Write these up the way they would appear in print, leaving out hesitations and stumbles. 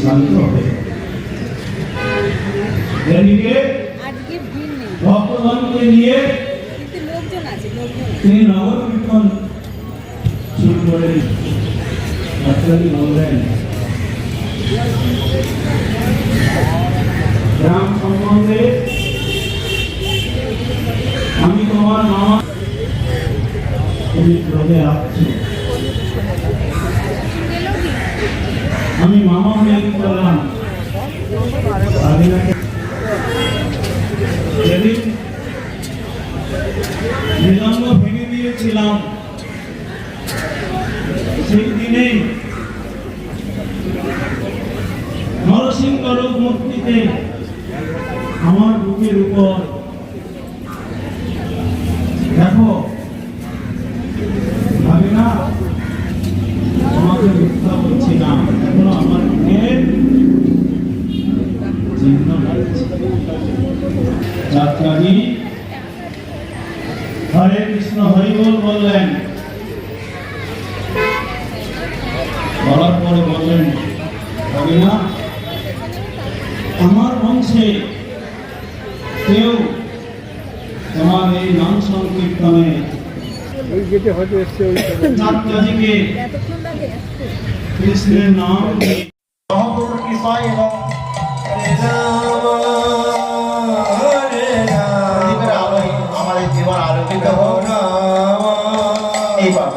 শান্ত হবে। এদিকে ভক্তগণকে নিয়ে তিনি নগর কীর্তন শুরু করেন। ডাক্তারজি বললেন, গ্রাম সম্বন্ধে আমি তোমার মামা, তুমি ক্রোধে আসছো, আমি মামা হয়ে করলাম। যেদিন মৃদঙ্গ ভেঙে দিয়েছিলাম সেই দিনেই নরসিংহ মূর্তিতে আমার বুকের উপর দেখো, ভাবি না আমাকে মিথ্যা বলছি না, এখনো আমার বুকের চিহ্ন রয়েছে। যাত্রাজি হরে কৃষ্ণ হরি বল বললেন, বলার পরে বললেন, ভাবি না আমার বংশে কেউ তোমার এই নাম সংকীর্তনে যাত্রাজিকে কৃষ্ণের নাম মহাপ্রভুর কৃপায় এবং আমাদের জীবন আলোকিত হোক। এইবার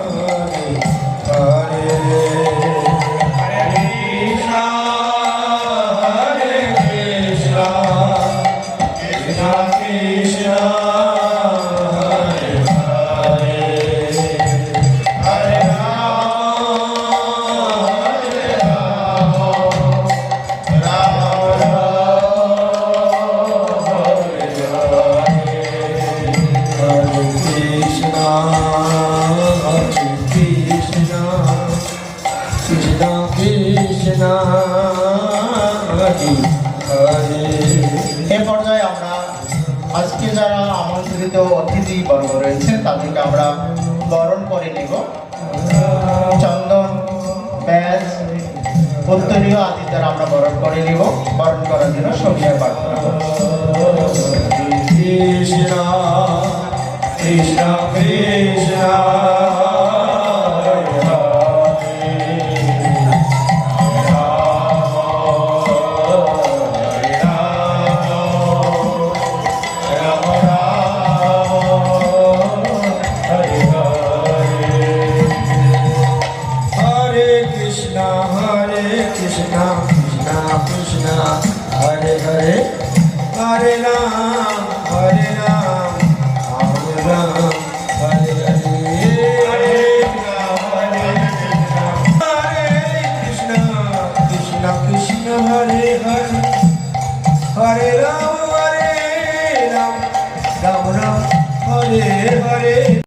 এ পর্যায়ে আমরা আজকে যারা আমন্ত্রিত অতিথি বর্গ রয়েছেন তাদেরকে আমরা বরণ করে নেব। চন্দন, ব্যাস, উত্তরীয় আদি দ্বারা আমরা বরণ করে নেব। বরণ করার জন্য সবিনয় প্রার্থনা করব। Krishna Krishna Krishna Hare Hare, Hare Ram, Hare Ram, Hare Ram, Hare Hare, Hare Ram, Hare Krishna, Krishna Krishna, Hare Hare, Hare Ram, Hare Ram, Ram Ram, Hare Hare.